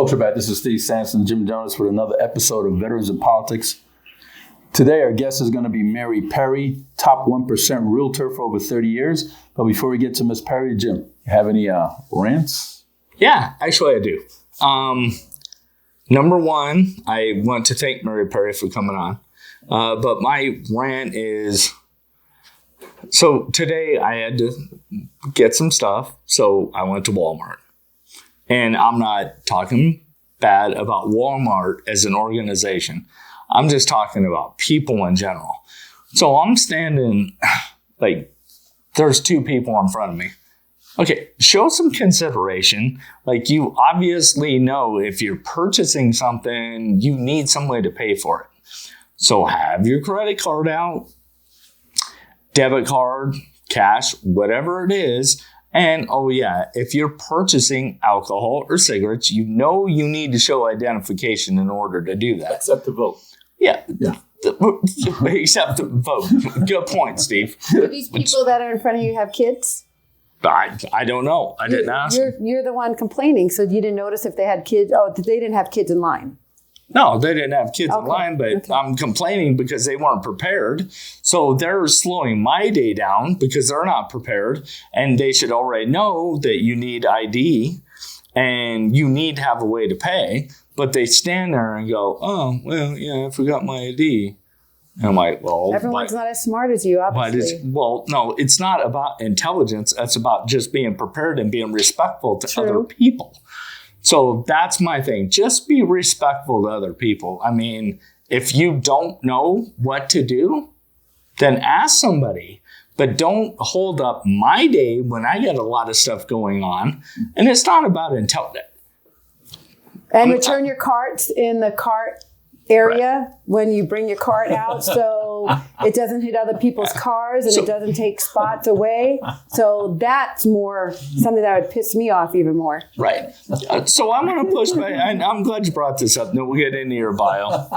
Folks, we're back. This is Steve Sampson, Jim Jonas with another episode of Veterans in Politics. Today, our guest is going to be Merri Perry, top 1% realtor for over 30 years. But before we get to Miss Perry, Jim, you have any rants? Yeah, actually I do. Number one, I want to thank Merri Perry for coming on. But my rant is, so today I had to get some stuff, so I went to Walmart. And I'm not talking bad about Walmart as an organization. I'm just talking about people in general. So I'm standing, like, there's two people in front of me. Okay, show some consideration. Like, you obviously know if you're purchasing something, you need some way to pay for it. So have your credit card out, debit card, cash, whatever it is. And, oh yeah, if you're purchasing alcohol or cigarettes, you know you need to show identification in order to do that. Except to vote. Yeah. Except to vote. Good point, Steve. Do these people that are in front of you have kids? I don't know. I didn't ask. You're the one complaining, so you didn't notice if they had kids. Oh, they didn't have kids in line. No, they didn't have kids in line, but okay. I'm complaining because they weren't prepared. So they're slowing my day down because they're not prepared. And they should already know that you need ID and you need to have a way to pay. But they stand there and go, oh, well, yeah, I forgot my ID. And I'm like, well. Everyone's not as smart as you, obviously. No, it's not about intelligence. It's about just being prepared and being respectful to True. other people. So that's my thing. Just be respectful to other people. I mean, if you don't know what to do, then ask somebody. But don't hold up my day when I got a lot of stuff going on. And it's not about intelligence. And return your carts in the cart area when you bring your cart out, so it doesn't hit other people's cars and it doesn't take spots away. So that's more something that would piss me off even more. Right. So I'm going to push back, and I'm glad you brought this up. No, we'll get into your bio.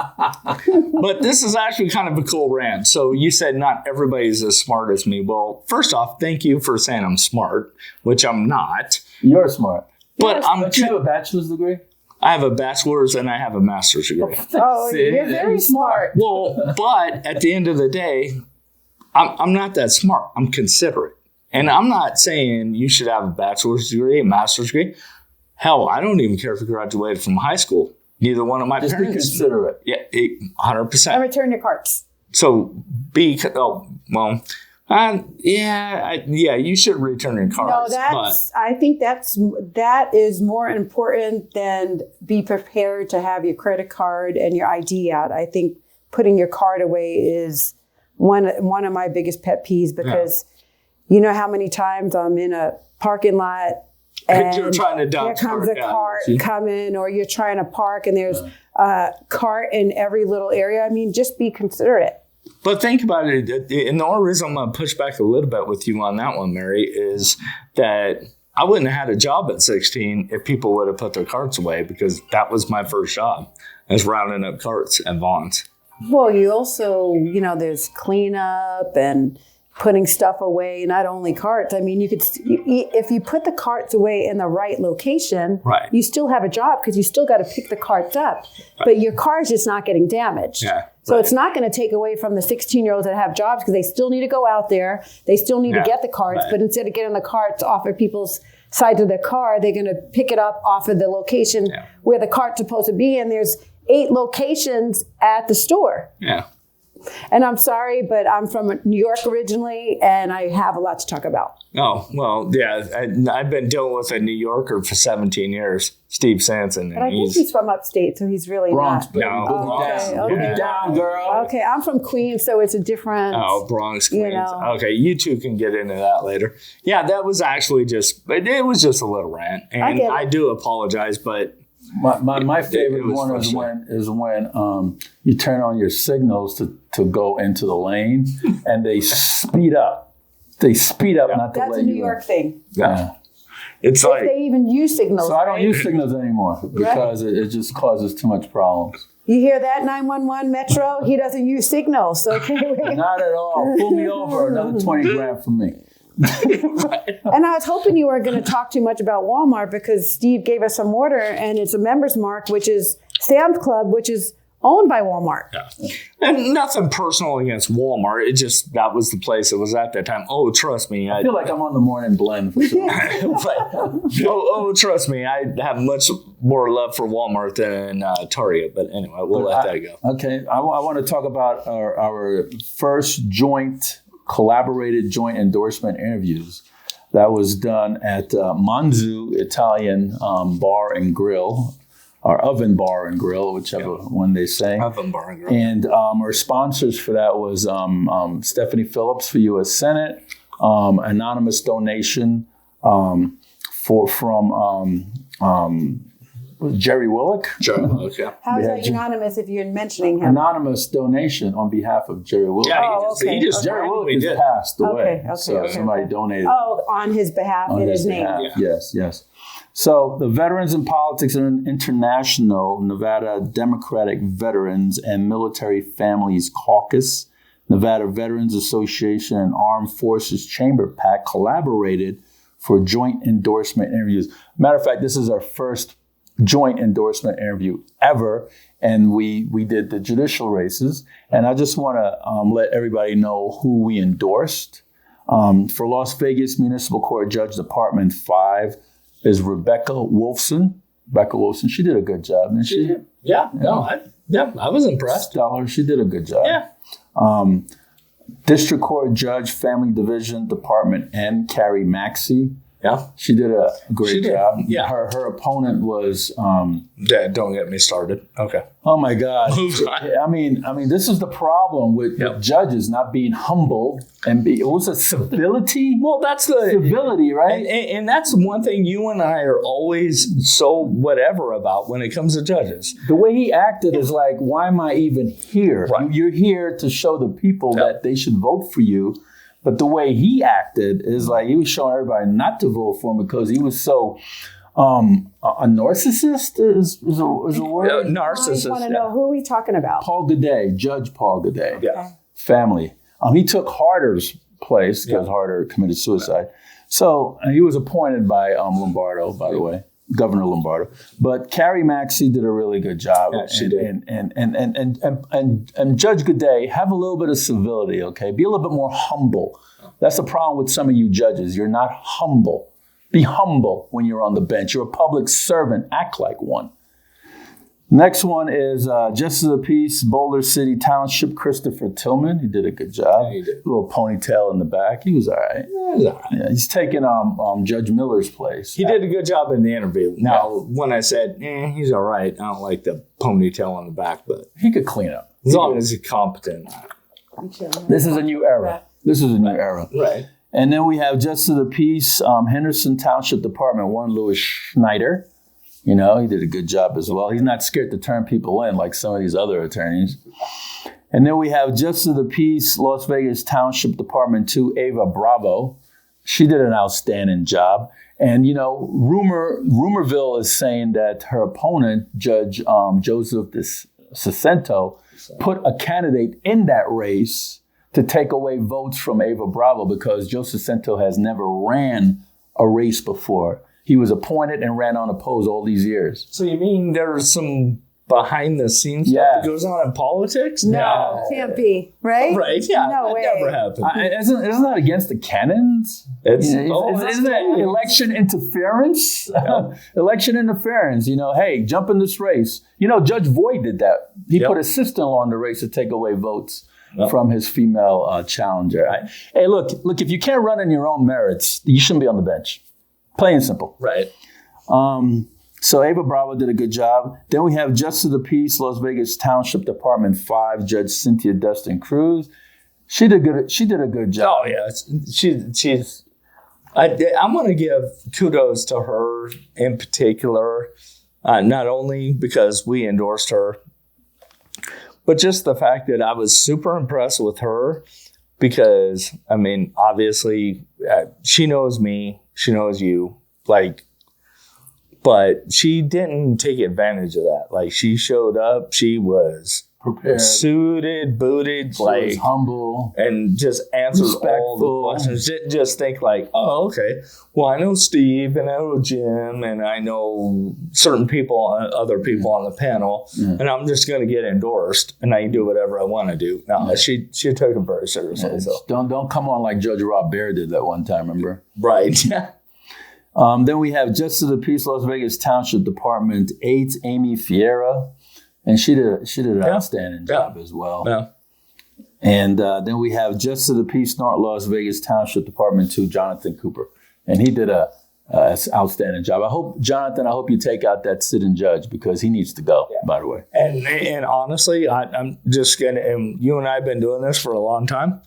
But this is actually kind of a cool rant. So you said not everybody's as smart as me. Well, first off, thank you for saying I'm smart, which I'm not. You're smart. But you have a bachelor's degree? I have a bachelor's and I have a master's degree. Oh, you're very smart. Well, but at the end of the day, I'm not that smart. I'm considerate. And I'm not saying you should have a bachelor's degree, a master's degree. Hell, I don't even care if you graduated from high school. Neither one of my Just parents. be considerate. Yeah, 100%. And return your carts. So you should return your cards. No, I think that is more important than be prepared to have your credit card and your ID out. I think putting your card away is one of my biggest pet peeves because you know how many times I'm in a parking lot and you're trying to here comes a cart coming, or you're trying to park and there's a cart in every little area. I mean, just be considerate. But think about it, and the only reason I'm going to push back a little bit with you on that one, Merri, is that I wouldn't have had a job at 16 if people would have put their carts away, because that was my first job, is rounding up carts at Vaughn's. Well, you also, there's cleanup and putting stuff away, not only carts. I mean, if you put the carts away in the right location, right, you still have a job because you still got to pick the carts up. Right. But your car's just not getting damaged. Yeah. So it's not going to take away from the 16-year-olds that have jobs because they still need to go out there. They still need to get the carts. Right. But instead of getting the carts off of people's sides of their car, they're going to pick it up off of the location where the cart's supposed to be. And there's 8 locations at the store. Yeah. And I'm sorry, but I'm from New York originally, and I have a lot to talk about. Oh, well, yeah. I've been dealing with a New Yorker for 17 years, Steve Sampson. But I think he's from upstate, so he's really Bronx, not. Baby. No, Boogie down, girl. Okay, I'm from Queens, so it's a different... Oh, Bronx, Queens. Okay, you two can get into that later. Yeah, that was actually it was just a little rant. And I do apologize, but... My favorite one is when you turn on your signals to go into the lane and they speed up. They speed up not to let you in. That's a New York thing. Yeah. It's like they even use signals. So I don't use signals anymore because it just causes too much problems. You hear that, 911 Metro? He doesn't use signals, okay? Not at all. Pull me over, another 20 grand for me. And I was hoping you weren't going to talk too much about Walmart because Steve gave us some order and it's a Members Mark, which is Sam's Club, which is owned by Walmart. Yeah. And nothing personal against Walmart. It just, that was the place it was at that time. Oh, trust me. I feel like I'm on the morning blend for sure. Trust me. I have much more love for Walmart than Target. But anyway, we'll let that go. Okay. I want to talk about our first collaborated joint endorsement interviews. That was done at Manzu Italian Bar and Grill. Our Oven Bar and Grill, whichever one they say. Oven Bar and Grill. And our sponsors for that was Stephanie Phillips for U.S. Senate, anonymous donation from Jerry Willick. Jerry Willick, yeah. How's that anonymous if you're mentioning him? Anonymous donation on behalf of Jerry Willick. Yeah, Jerry Willick has passed away. Somebody donated. Oh, on his behalf, in his name. Yeah. Yes. So the Veterans in Politics International Nevada Democratic Veterans and Military Families Caucus, Nevada Veterans Association, and Armed Forces Chamber PAC collaborated for joint endorsement interviews. Matter of fact, this is our first joint endorsement interview ever, and we did the judicial races. And I just want to let everybody know who we endorsed. For Las Vegas Municipal Court Judge Department 5, is Rebecca Wolfson. She did a good job, didn't she? Yeah. I was impressed. Stellar. She did a good job. Yeah. District Court Judge, Family Division, Department N, Carrie Maxey. Yeah. She did a great job. Yeah. Her opponent was... Dad, don't get me started. Okay. Oh, my God. I mean, this is the problem with judges not being humble and it was a civility. Well, that's the... Civility, right? And that's one thing you and I are always so whatever about when it comes to judges. The way he acted is like, why am I even here? Right. You're here to show the people that they should vote for you. But the way he acted is like he was showing everybody not to vote for him because he was so a narcissist is a word. Narcissist. I want to know who are we talking about? Paul Gaudet, Judge Paul Gaudet. Yeah. Family. He took Harder's place because Harder committed suicide. So he was appointed by Lombardo, by the way. Governor Lombardo. But Carrie Maxey did a really good job. Yeah, she did. And Judge Gaudet, have a little bit of civility, okay? Be a little bit more humble. That's the problem with some of you judges. You're not humble. Be humble when you're on the bench. You're a public servant. Act like one. Next one is Justice of the Peace, Boulder City Township, Christopher Tillman. He did a good job. Yeah, he did. A little ponytail in the back. He was all right. Yeah, he's taking Judge Miller's place. He did a good job in the interview. Now, when I said, he's all right, I don't like the ponytail on the back, but he could clean up. As long as he's competent. This is a new era. Right. And then we have Justice of the Peace, Henderson Township Department 1, Louis Schneider. He did a good job as well. He's not scared to turn people in like some of these other attorneys. And then we have Justice of the Peace, Las Vegas Township Department 2, Ava Bravo. She did an outstanding job. And, Rumorville is saying that her opponent, Judge Joseph Cicento, put a candidate in that race to take away votes from Ava Bravo because Joe Cicento has never ran a race before. He was appointed and ran unopposed all these years. So you mean there's some behind the scenes stuff that goes on in politics? No, can't be, right? Right, yeah. No way. Never happened. Isn't that against the canons? Isn't that election interference? Election interference, hey, jump in this race. Judge Voigt did that. He put his sister-in-law in the race to take away votes from his female challenger. Hey, look, if you can't run in your own merits, you shouldn't be on the bench. Plain and simple. Right. So Ava Bravo did a good job. Then we have Justice of the Peace, Las Vegas Township Department 5, Judge Cynthia Dustin Cruz. She did a good job. Oh yeah, she's. I want to give kudos to her in particular, not only because we endorsed her, but just the fact that I was super impressed with her because obviously she knows me. She knows you, but she didn't take advantage of that. She showed up. She was prepared, suited, booted, like humble, and just answered all the respectful questions. Didn't just think like, oh, okay, well, I know Steve and I know Jim and I know certain people, other people on the panel, and I'm just going to get endorsed and I can do whatever I want to do. No, she took it very seriously. Yeah, so don't come on like Judge Rob Bear did that one time. Remember? Right. Then we have Justice of the Peace, Las Vegas Township Department 8, Amy Fiera, and she did an outstanding job as well. Yeah. And then we have Justice of the Peace, North Las Vegas Township Department 2, Jonathan Cooper, and he did a outstanding job. I hope you take out that sit-in judge because he needs to go. Yeah. By the way, and honestly, I'm just gonna. And you and I have been doing this for a long time.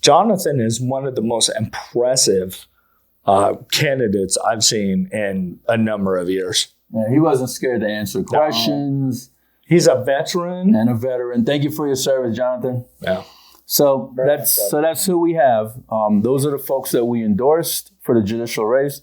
Jonathan is one of the most impressive candidates I've seen in a number of years. Yeah, he wasn't scared to answer questions. He's a veteran. Thank you for your service, Jonathan. Yeah. So that's who we have. Those are the folks that we endorsed for the judicial race.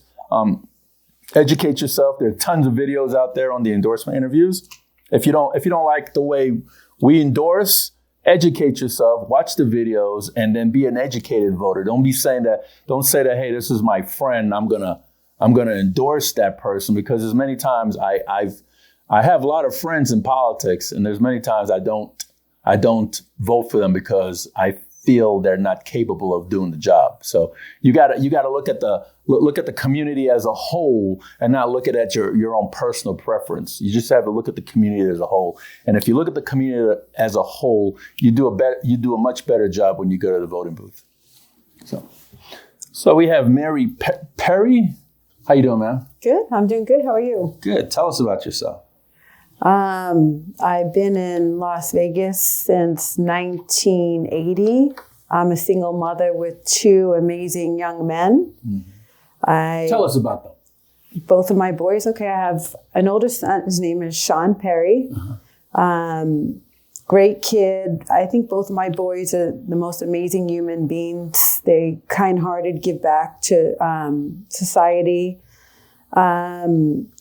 Educate yourself. There are tons of videos out there on the endorsement interviews. If you don't like the way we endorse, educate yourself, watch the videos, and then be an educated voter. Don't say that, hey, this is my friend, I'm gonna endorse that person, because there's many times I have a lot of friends in politics, and there's many times I don't vote for them because I feel they're not capable of doing the job. So you gotta look at the community as a whole and not look at your own personal preference. You just have to look at the community as a whole. And if you look at the community as a whole, you do a much better job when you go to the voting booth. So we have Merri Perry. How you doing, man? Good. I'm doing good. How are you? Good. Tell us about yourself. I've been in Las Vegas since 1980. I'm a single mother with 2 amazing young men. Mm-hmm. Tell us about them. Both of my boys. Okay, I have an older son. His name is Sean Perry. Uh-huh. Great kid. I think both of my boys are the most amazing human beings. They kind-hearted, give back to society.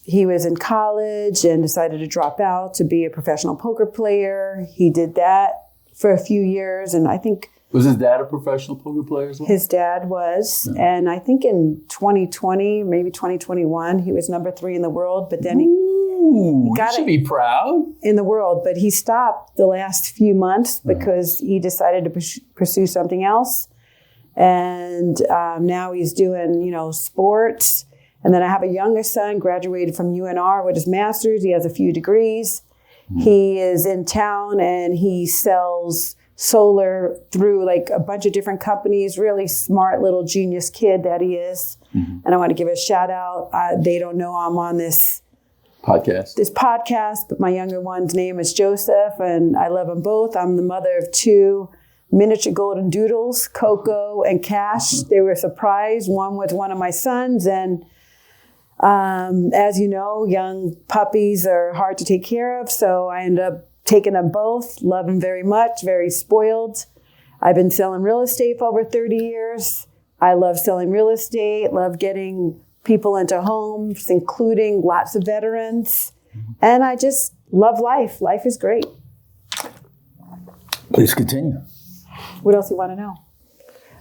He was in college and decided to drop out to be a professional poker player. He did that for a few years, and I think... Was his dad a professional poker player as well? His dad was, and I think in 2020, maybe 2021, he was number 3 in the world, but then he got should be proud. In the world, but he stopped the last few months because he decided to pursue something else, and now he's doing, sports. And then I have a younger son, graduated from UNR with his master's. He has a few degrees. Mm-hmm. He is in town and he sells solar through like a bunch of different companies. Really smart little genius kid that he is. Mm-hmm. And I want to give a shout out. They don't know I'm on this podcast, but my younger one's name is Joseph, and I love them both. I'm the mother of 2 miniature golden doodles, Coco and Cash. They were surprised. One was one of my sons, and as you know, young puppies are hard to take care of, so I end up taking them both. Love them very much, very spoiled. I've been selling real estate for over 30 years. I love selling real estate, love getting people into homes, including lots of veterans. And I just love life. Life is great. Please continue. What else do you want to know?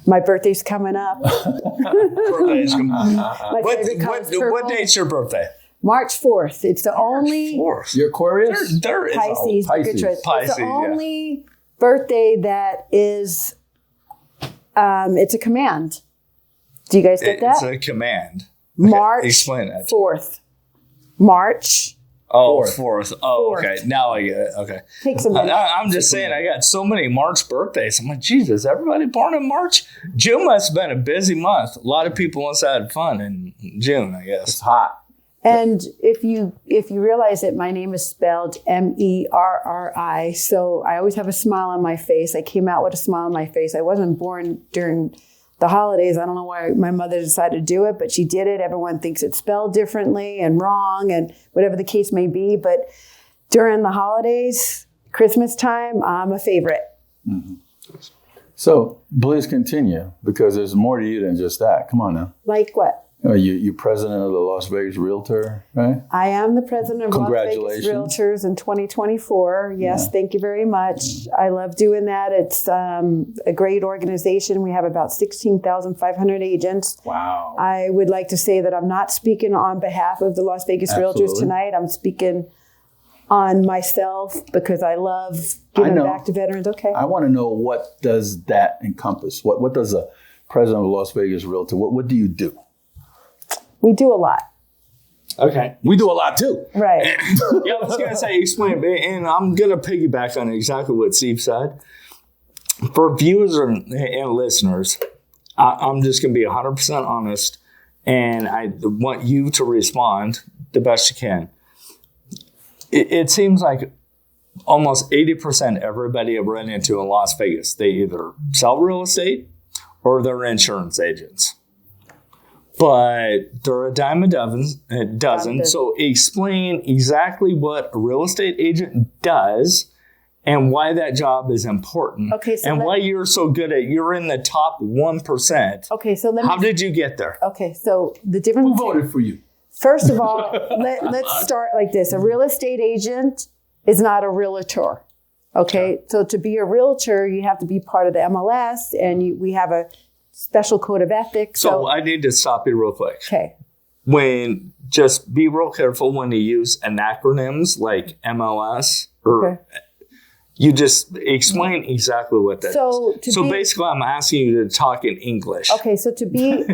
My birthday's coming up. Birthday's coming up. What date's your birthday? March 4th. It's the only... 4th. You're Aquarius? There is Pisces. Pisces. It's the only birthday that is... it's a command. Do you guys get that? It's a command. March Explain that. 4th. March. Oh, 4th. Oh, 4th. Okay. Now I get it. Okay. Takes a minute. I'm just saying, I got so many March birthdays. I'm like, Jesus, everybody born in March? June must have been a busy month. A lot of people must have had fun in June, I guess. It's hot. And if you realize it, my name is spelled Merri. So I always have a smile on my face. I came out with a smile on my face. I wasn't born during the holidays. I don't know why my mother decided to do it, but she did it. Everyone thinks it's spelled differently and wrong and whatever the case may be. But during the holidays, Christmas time, I'm a favorite. Mm-hmm. So please continue, because there's more to you than just that. Come on now. Like what? You president of the Las Vegas Realtor, right? I am the president of Las Vegas Congratulations. Realtors in 2024. Yes, thank you very much. I love doing that. It's a great organization. We have about 16,500 agents. Wow. I would like to say that I'm not speaking on behalf of the Las Vegas Realtors tonight. I'm speaking on myself because I love giving back to veterans. Okay. I want to know, what does that encompass? What does a president of Las Vegas Realtor, what do you do? We do a lot. Okay. We do a lot too. Right. Yeah, I was going to say, explain, and I'm going to piggyback on exactly what Steve said. For viewers and listeners, I'm just going to be 100% honest, and I want you to respond the best you can. It seems like almost 80% everybody I've run into in Las Vegas, they either sell real estate or they're insurance agents. But they're a dime a dozen. So explain exactly what a real estate agent does and why that job is important. Okay, so and why you're so good at, you're in the top 1%. Okay, so how did you get there? Okay, so the difference. Who voted for you? First of all, let's start like this. A real estate agent is not a realtor. Okay, so to be a realtor, you have to be part of the MLS, and we have a special code of ethics. So I need to stop you real quick. Okay. Just be real careful when you use acronyms like MLS or you just explain exactly what that is. So basically I'm asking you to talk in English. Okay, so to be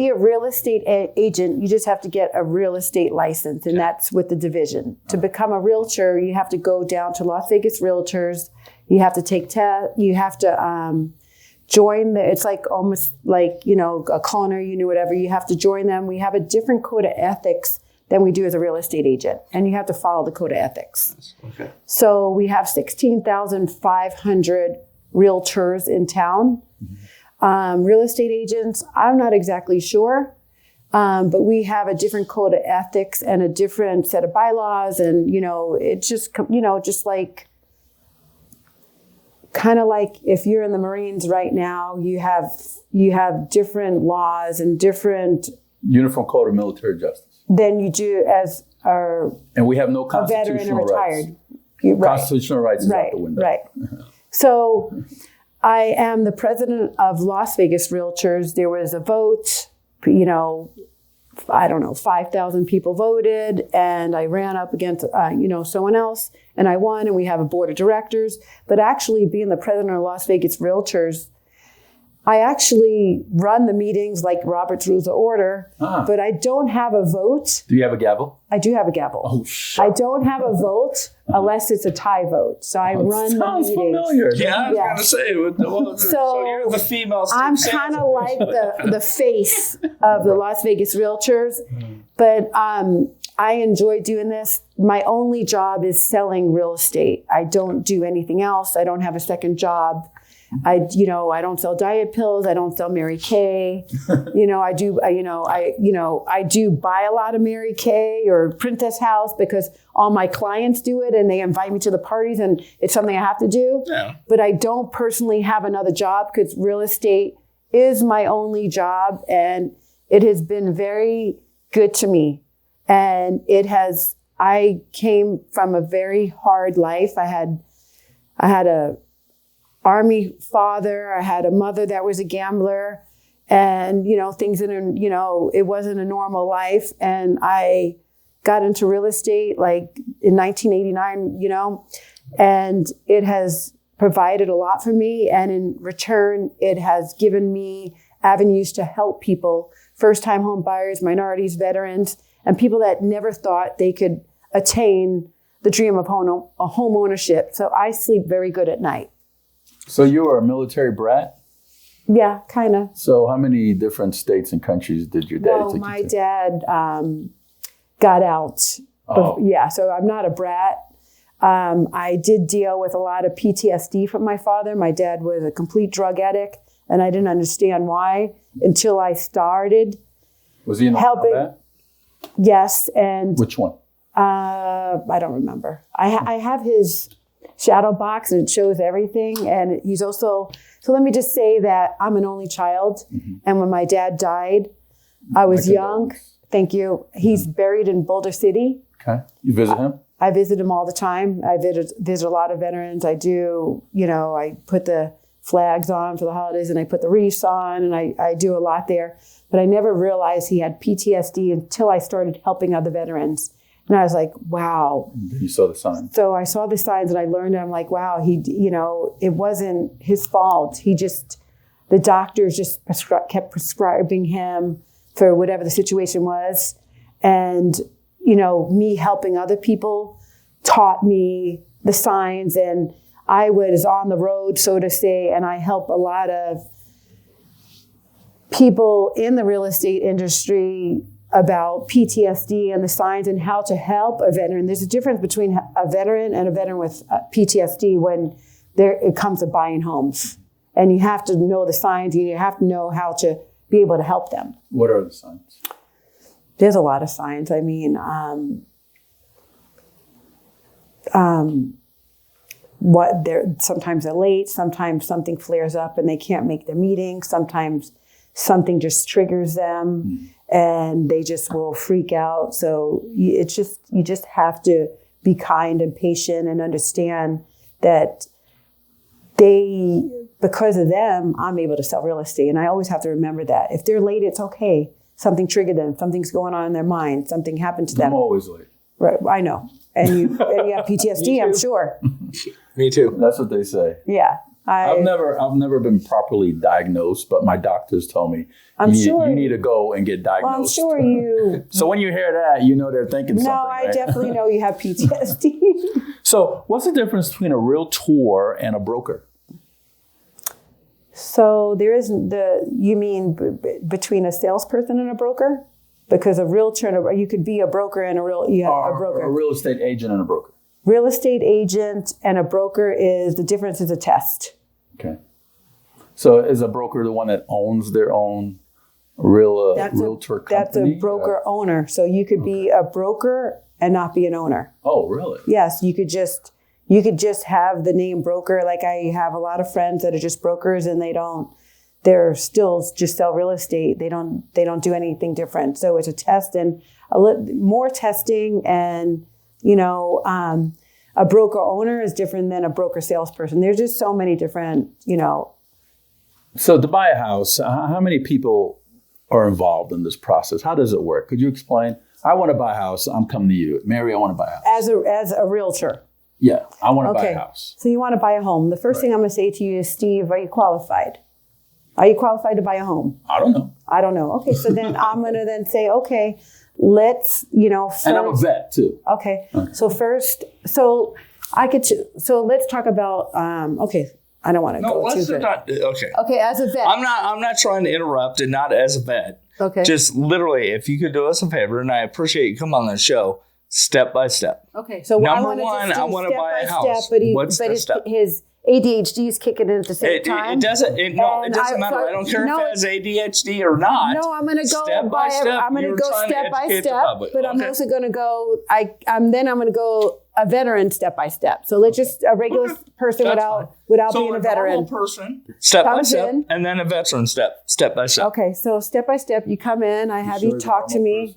a real estate agent, you just have to get a real estate license, and that's with the division. To become a realtor, you have to go down to Las Vegas Realtors. You have to take you have to join it's like almost like, a culinary union, whatever. You have to join them. We have a different code of ethics than we do as a real estate agent, and you have to follow the code of ethics. Okay. So we have 16,500 realtors in town. Mm-hmm. Real estate agents, I'm not exactly sure, but we have a different code of ethics and a different set of bylaws, and it's just just like, kind of like if you're in the Marines right now, you have different laws and different Uniform Code of Military Justice than you do as and we have no constitutional veteran or retired. Rights. Right. Constitutional rights is out the window. Right. So I am the president of Las Vegas Realtors. There was a vote, I don't know, 5,000 people voted, and I ran up against, someone else, and I won, and we have a board of directors. But actually being the president of Las Vegas Realtors, I actually run the meetings like Robert's Rules of Order, but I don't have a vote. Do you have a gavel? I do have a gavel. Oh, shit. I don't have a vote unless it's a tie vote. So I run the meetings. Familiar. Yeah, I was going to say. So you're the female. I'm kind of like the face of the Las Vegas Realtors, but I enjoy doing this. My only job is selling real estate. I don't do anything else. I don't have a second job. I don't sell diet pills. I don't sell Mary Kay. I do buy a lot of Mary Kay or Princess House because all my clients do it and they invite me to the parties and it's something I have to do. Yeah. But I don't personally have another job because real estate is my only job, and it has been very good to me. And I came from a very hard life. I had a Army father. I had a mother that was a gambler, and, things that, it wasn't a normal life. And I got into real estate like in 1989, and it has provided a lot for me. And in return, it has given me avenues to help people, first-time home buyers, minorities, veterans, and people that never thought they could attain the dream of home ownership. So I sleep very good at night. So you were a military brat? Yeah, kind of. So how many different states and countries did your dad take you to? My dad got out. Oh. Yeah, so I'm not a brat. I did deal with a lot of PTSD from my father. My dad was a complete drug addict, and I didn't understand why until I started. Was he in the combat? Yes, and which one? I don't remember. I have his shadow box, and it shows everything. And he's also, so let me just say that I'm an only child. Mm-hmm. And when my dad died, I was young. Thank you. He's buried in Boulder City. Okay. You visit him? I visit him all the time. I visit a lot of veterans. I do, I put the flags on for the holidays and I put the wreaths on and I do a lot there. But I never realized he had PTSD until I started helping other veterans. And I was like, wow. You saw the signs. So I saw the signs and I learned, and I'm like, wow, it wasn't his fault. The doctors just kept prescribing him for whatever the situation was. And, me helping other people taught me the signs, and I was on the road, so to say, and I help a lot of people in the real estate industry about PTSD and the signs and how to help a veteran. There's a difference between a veteran and a veteran with PTSD when it comes to buying homes. And you have to know the signs, and you have to know how to be able to help them. What are the signs? There's a lot of signs. I mean, sometimes they're late, sometimes something flares up and they can't make their meeting, sometimes something just triggers them and they just will freak out. So you just have to be kind and patient and understand that because of them, I'm able to sell real estate. And I always have to remember that. If they're late, it's okay. Something triggered them. Something's going on in their mind. Something happened to them. I'm always late. Right, I know. And you have PTSD, I'm sure. Me too. That's what they say. Yeah. I've never been properly diagnosed, but my doctors told me you need to go and get diagnosed. Well, I'm sure you. So when you hear that, they're thinking something. No, I right? definitely know you have PTSD. So what's the difference between a realtor and a broker? So there isn't you mean between a salesperson and a broker? Because a realtor and you could be a broker and a broker. A real estate agent and a broker. Real estate agent and a broker the difference is a test. Okay. So is a broker the one that owns their own realtor company? That's a broker owner. So you could be a broker and not be an owner. Oh, really? Yes, you could just have the name broker. Like I have a lot of friends that are just brokers and they're still just sell real estate. They don't do anything different. So it's a test and more testing, and a broker owner is different than a broker salesperson. There's just so many different, So to buy a house, how many people are involved in this process? How does it work? Could you explain? I want to buy a house. I'm coming to you. Merri, I want to buy a house. As a realtor. Yeah, I want to buy a house. So you want to buy a home. The first thing I'm going to say to you is, Steve, are you qualified? Are you qualified to buy a home? I don't know. I don't know. Okay, so then I'm going to then say, okay, let's, first, and I'm a vet too. Okay. So first, so let's talk about, I don't want to go too far. Okay. Okay, as a vet. I'm not trying to interrupt, and not as a vet. Okay. Just literally, if you could do us a favor, and I appreciate you coming on the show, step by step. Okay. So number one, I want to buy a house. What's the step? His ADHD is kicking in at the same time. It doesn't matter. I don't care if it has ADHD or not. No, I'm going to go step by step. I'm going to go step by step, but I'm also going to go. I'm going to go a veteran step by step. So let's just a regular person without being a veteran. Normal person step by step, and then a veteran step by step. Okay, so step by step, you come in. I have you talk to me.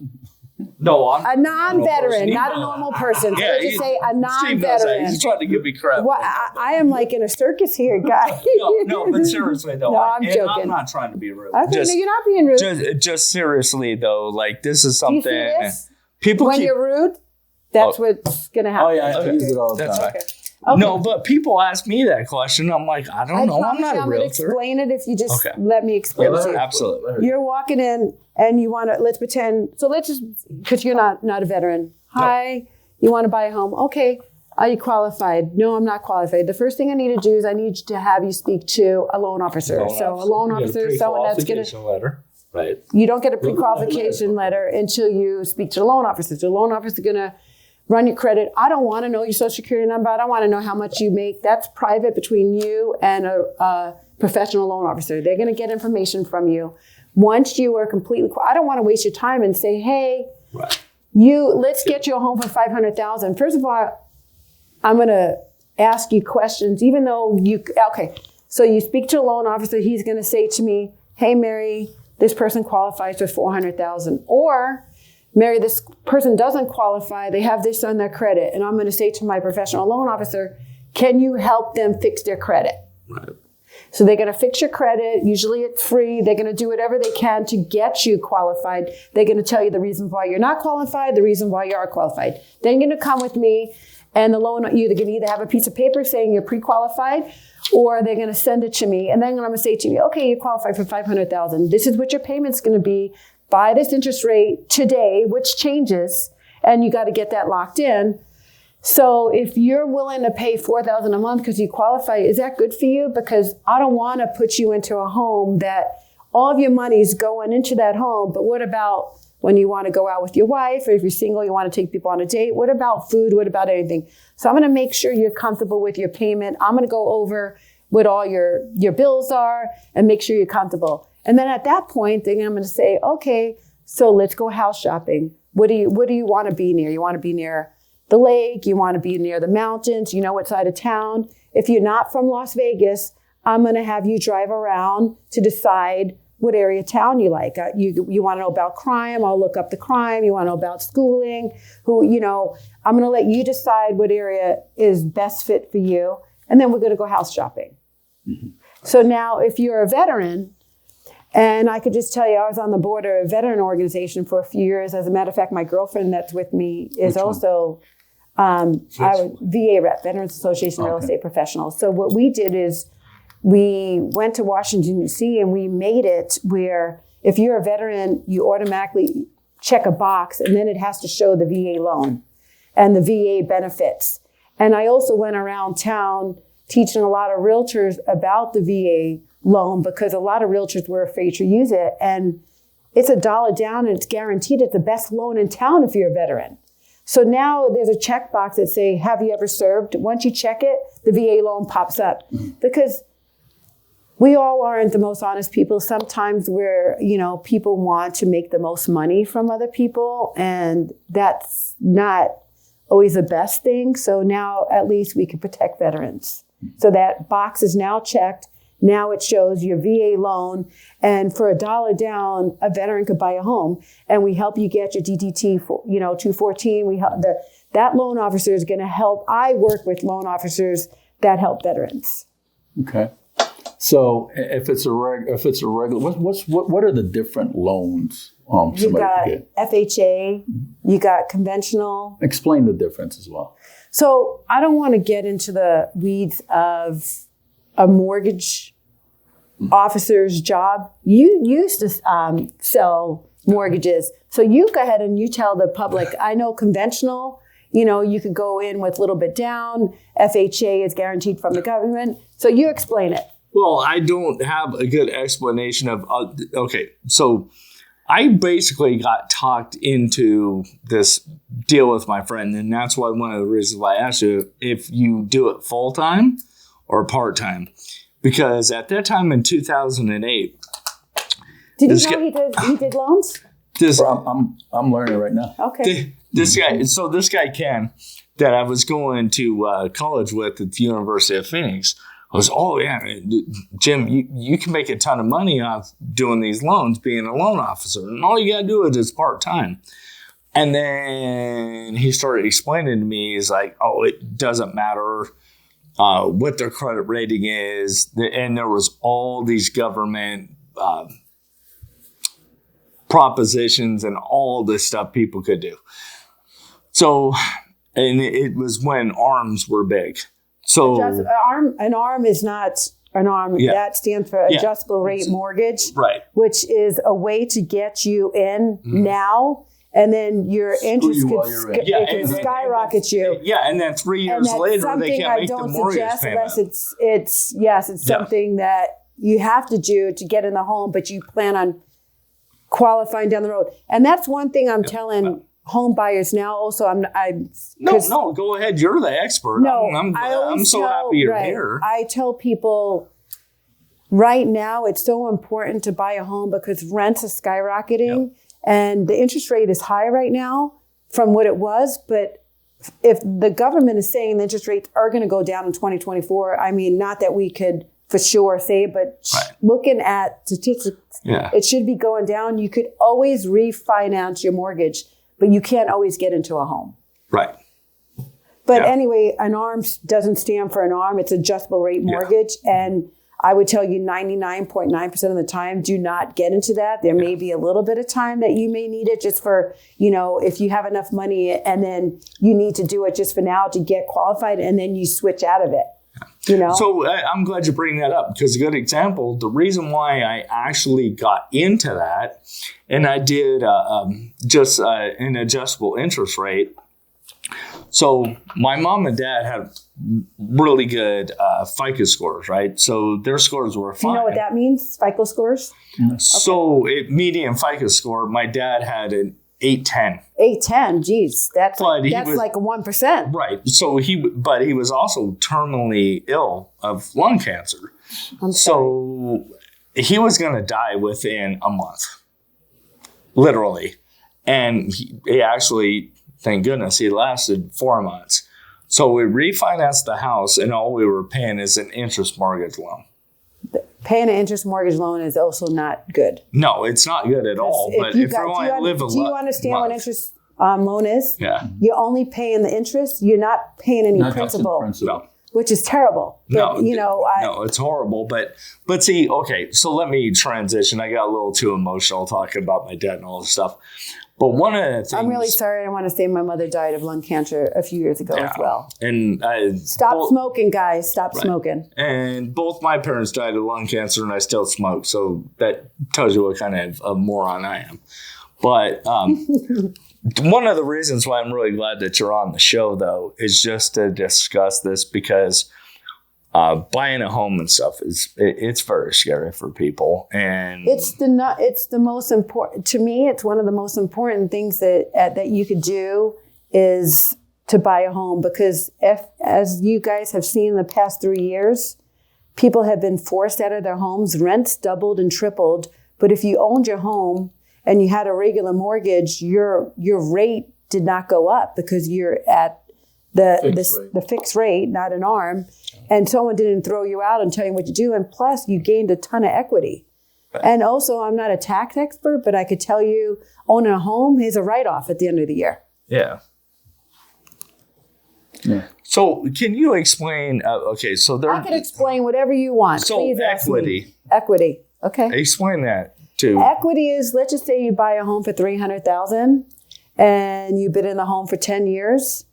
No, I'm a non-veteran, not a normal person. So let's just say a non-veteran. He's trying to give me crap. Well, I am like in a circus here, guy. no, but seriously though. No, I'm joking. I'm not trying to be rude. Okay, no, you're not being rude. Just seriously though, like this is something. Do you see this? People when you're rude, that's what's gonna happen. Oh yeah, I use it all the time. Okay. No, but people ask me that question. I'm like, I don't know. I'm not a realtor. I'm going to explain it if you just let me explain it to you. Absolutely. You're walking in and you want to, let's pretend, so let's just, because you're not a veteran. Hi, you want to buy a home. Okay. Are you qualified? No, I'm not qualified. The first thing I need to do is I need to have you speak to a loan officer. So a loan officer is someone that's going to... letter. Right. You don't get a pre-qualification letter until you speak to the loan officer. So the loan officer is going to run your credit. I don't want to know your social security number. I don't want to know how much you make. That's private between you and a professional loan officer. They're going to get information from you. Once you are completely, I don't want to waste your time and say, hey, let's get you a home for $500,000. First of all, I'm going to ask you questions, even though so you speak to a loan officer. He's going to say to me, hey, Merri, this person qualifies for $400,000. Or, Merri, this person doesn't qualify. They have this on their credit. And I'm going to say to my professional loan officer, can you help them fix their credit? Right. So they're going to fix your credit. Usually it's free. They're going to do whatever they can to get you qualified. They're going to tell you the reasons why you're not qualified, the reason why you are qualified. Then you're going to come with me, and the loan, you're going to either have a piece of paper saying you're pre-qualified, or they're going to send it to me. And then I'm going to say to you, okay, you qualify for $500,000. This is what your payment's going to be by this interest rate today, which changes, and you got to get that locked in. So if you're willing to pay $4,000 a month because you qualify, is that good for you? Because I don't want to put you into a home that all of your money's going into that home. But what about when you want to go out with your wife, or if you're single, you want to take people on a date? What about food? What about anything? So I'm going to make sure you're comfortable with your payment. I'm going to go over what all your bills are and make sure you're comfortable. And then at that point, then I'm going to say, okay, so let's go house shopping. What do you want to be near? You want to be near the lake, you want to be near the mountains, you know what side of town. If you're not from Las Vegas, I'm going to have you drive around to decide what area of town you like. You want to know about crime, I'll look up the crime. You want to know about schooling, I'm going to let you decide what area is best fit for you. And then we're going to go house shopping. Mm-hmm. So now if you're a veteran, and I could just tell you, I was on the board of a veteran organization for a few years. As a matter of fact, my girlfriend that's with me is also VA rep, Veterans Association Real Estate Professionals. So what we did is we went to Washington, D.C., and we made it where if you're a veteran, you automatically check a box, and then it has to show the VA loan and the VA benefits. And I also went around town teaching a lot of realtors about the VA loan, because a lot of realtors were afraid to use it. And it's $1 down, and it's guaranteed. It's the best loan in town if you're a veteran. So now there's a checkbox that say, have you ever served? Once you check it, the VA loan pops up. Because we all aren't the most honest people. Sometimes people want to make the most money from other people, and that's not always the best thing. So now at least we can protect veterans. So that box is now checked. Now it shows your VA loan, and for $1 down, a veteran could buy a home, and we help you get your DDT, 214. We help that loan officer is going to help. I work with loan officers that help veterans. Okay, so if it's a regular, what are the different loans? You got FHA, you got conventional. Explain the difference as well. So I don't want to get into the weeds of a mortgage officer's job. You used to sell mortgages. So you go ahead and you tell the public, I know conventional, you could go in with a little bit down. FHA is guaranteed from the government. So you explain it. Well, I don't have a good explanation of, so I basically got talked into this deal with my friend. And that's why one of the reasons why I asked you if you do it full time or part-time, because at that time in 2008, did you know he did loans? I'm learning right now. Okay. This guy Ken, that I was going to college with at the University of Phoenix, was, Jim, you can make a ton of money off doing these loans, being a loan officer, and all you gotta do is it's part-time. And then he started explaining to me, he's like, it doesn't matter what their credit rating is. And there was all these government propositions and all this stuff people could do. So, and it was when ARMs were big. So an ARM is not an ARM. Yeah. That stands for adjustable rate mortgage, right? Which is a way to get you in now. And then your interest could skyrocket you. Yeah, and then 3 years later, they can't make the mortgage payment. It's something that you have to do to get in the home, but you plan on qualifying down the road. And that's one thing I'm telling home buyers now. Also, No, go ahead. You're the expert. No, I'm so happy you're here. I tell people right now it's so important to buy a home because rents are skyrocketing. Yep. And the interest rate is high right now from what it was. But if the government is saying the interest rates are going to go down in 2024, I mean, not that we could for sure say it, but looking at statistics, it should be going down. You could always refinance your mortgage, but you can't always get into a home. Right. But anyway, an ARM doesn't stand for an ARM. It's adjustable rate mortgage. And I would tell you 99.9% of the time, do not get into that. There may be a little bit of time that you may need it just for, if you have enough money and then you need to do it just for now to get qualified and then you switch out of it. So I'm glad you bring that up because a good example, the reason why I actually got into that and I did just an adjustable interest rate. So my mom and dad had really good FICO scores, right? So their scores were fine. Do you know what that means, FICO scores? So median FICO score, my dad had an 810. 810, geez, that's like a 1%. Right. So he was also terminally ill of lung cancer. So he was going to die within a month, literally. And he actually, thank goodness, he lasted 4 months. So we refinanced the house and all we were paying is an interest mortgage loan. Paying an interest mortgage loan is also not good. No, it's not good at all. But if you want to live a life. Do you understand what interest loan is? Yeah. You're only paying the interest. You're not paying any principal. No. Which is terrible. But, no, it's horrible. But see, okay, so let me transition. I got a little too emotional talking about my dad and all this stuff. But one of the things... I'm really sorry. I want to say my mother died of lung cancer a few years ago as well. And Stop smoking, guys. Stop smoking. And both my parents died of lung cancer and I still smoke. So that tells you what kind of a moron I am. But one of the reasons why I'm really glad that you're on the show, though, is just to discuss this because buying a home and stuff it's very scary for people, and it's the most important to me. It's one of the most important things that you could do is to buy a home because as you guys have seen in the past 3 years, people have been forced out of their homes. Rents doubled and tripled. But if you owned your home and you had a regular mortgage, your rate did not go up because you're at the fixed rate, not an ARM, and someone didn't throw you out and tell you what to do. And plus, you gained a ton of equity. Right. And also, I'm not a tax expert, but I could tell you owning a home is a write-off at the end of the year. Yeah. So can you explain, so I can explain whatever you want. So please equity. Equity, okay. Explain that too. Equity is, let's just say you buy a home for $300,000 and you've been in the home for 10 years.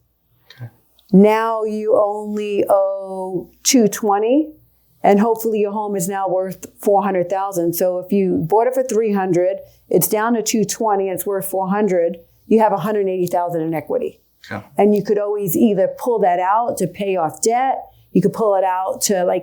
Now you only owe $220,000, and hopefully your home is now worth $400,000. So if you bought it for $300,000, it's down to $220,000, and it's worth $400,000. You have $180,000 in equity, and you could always either pull that out to pay off debt. You could pull it out to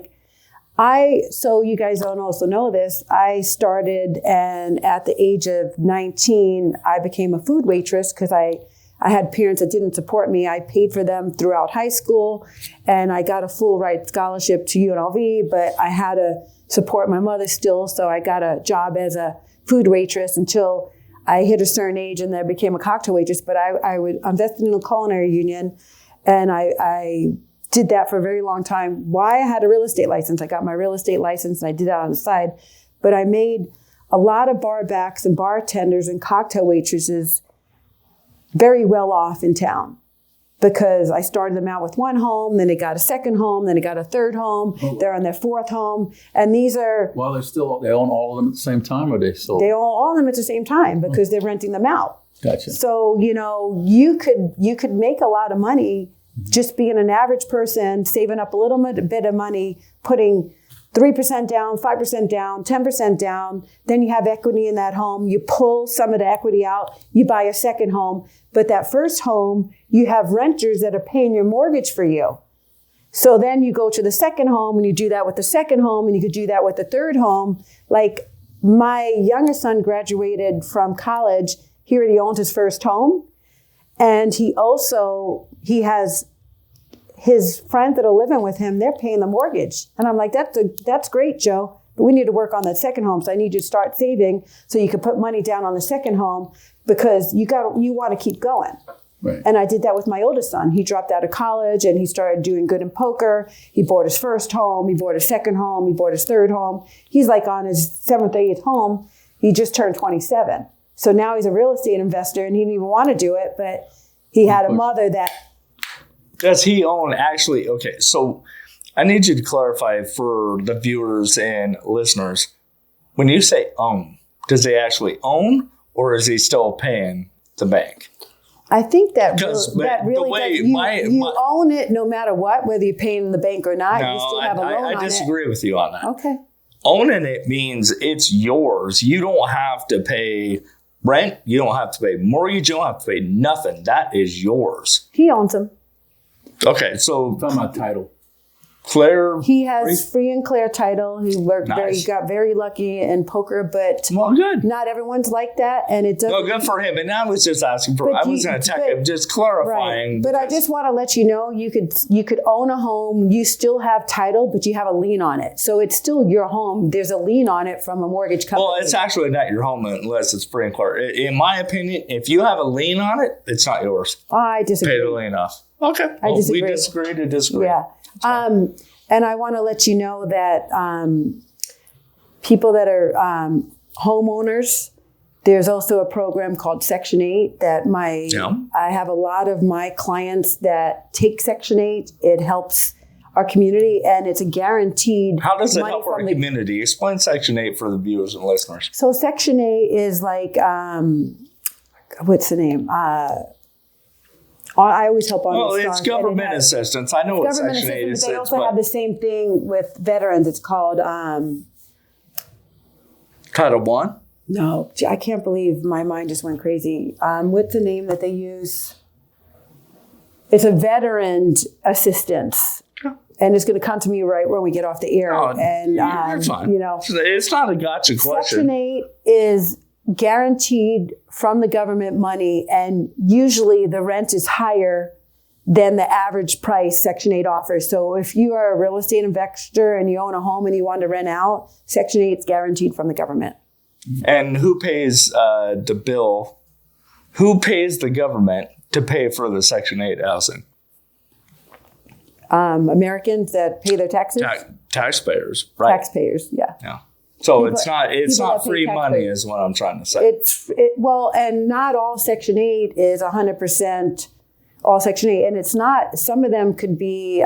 So you guys don't also know this. I started, and at the age of 19, I became a food waitress because I had parents that didn't support me. I paid for them throughout high school, and I got a full ride scholarship to UNLV, but I had to support my mother still, so I got a job as a food waitress until I hit a certain age, and then I became a cocktail waitress. But I invested in a culinary union, and I did that for a very long time. Why? I had a real estate license. I got my real estate license, and I did that on the side. But I made a lot of bar backs and bartenders and cocktail waitresses very well off in town because I started them out with one home, then they got a second home, then they got a third home. They're on their fourth home. And these are... Well, they own all of them at the same time, or they still... They own all of them at the same time because they're renting them out. Gotcha. So, you could make a lot of money just being an average person, saving up a little bit of money, putting 3% down, 5% down, 10% down. Then you have equity in that home. You pull some of the equity out. You buy a second home. But that first home, you have renters that are paying your mortgage for you. So then you go to the second home and you do that with the second home, and you could do that with the third home. Like my youngest son graduated from college. He already owns his first home. And he has his friends that are living with him, they're paying the mortgage. And I'm like, that's great, Joe, but we need to work on that second home. So I need you to start saving so you can put money down on the second home because you want to keep going. Right. And I did that with my oldest son. He dropped out of college and he started doing good in poker. He bought his first home. He bought his second home. He bought his third home. He's like on his 7th or 8th home. He just turned 27. So now he's a real estate investor and he didn't even want to do it, but he had a mother that. Does he own actually? Okay, so I need you to clarify for the viewers and listeners. When you say own, does he actually own or is he still paying the bank? I think that Because really does. You own it no matter what, whether you're paying the bank or not. No, you still have a loan on it. I disagree with you on that. Okay. Owning it means it's yours. You don't have to pay rent. You don't have to pay mortgage. You don't have to pay nothing. That is yours. He owns them. Okay, so Talking about title. Claire. He has free and clear title. He worked Nice. he got very lucky in poker, but Well, good. not everyone's like that. And it doesn't. No, good for him. And I was just asking for. But I was going to check him, just clarifying. Right. But I just want to let you know, you could own a home. You still have title, but you have a lien on it. So it's still your home. There's a lien on it from a mortgage company. Well, it's actually not your home unless it's free and clear. In my opinion, if you have a lien on it, it's not yours. I disagree. Pay the lien off. Okay. I disagree. We disagree to disagree. Yeah. And I want to let you know that people that are homeowners, there's also a program called Section 8 that I have a lot of my clients that take Section 8. It helps our community and it's a guaranteed. How does it money help from our community? Explain Section 8 for the viewers and listeners. So Section 8 is like, what's the name? I always help on Well, this. it's government assistance. I know what Government Section 8 assistance, is. but they also have the same thing with veterans. It's called, Title I? no, I can't believe my mind just went crazy. What's the name that they use? It's a veteran assistance. And it's going to come to me right when we get off the air. Oh, and, you're fine. you know, It's not a gotcha question. Section 8 is guaranteed from the government money, and usually the rent is higher than the average price Section 8 offers. So if you are a real estate investor and you own a home and you want to rent out, Section 8 is guaranteed from the government. And who pays the bill? Who pays the government to pay for the Section 8 housing? Americans that pay their taxes? Taxpayers, right? Taxpayers, yeah. Yeah. So People- it's people that not pay free tax money rate. is what I'm trying to say. Well, and not all Section 8 is 100% all Section 8. And it's not, some of them could be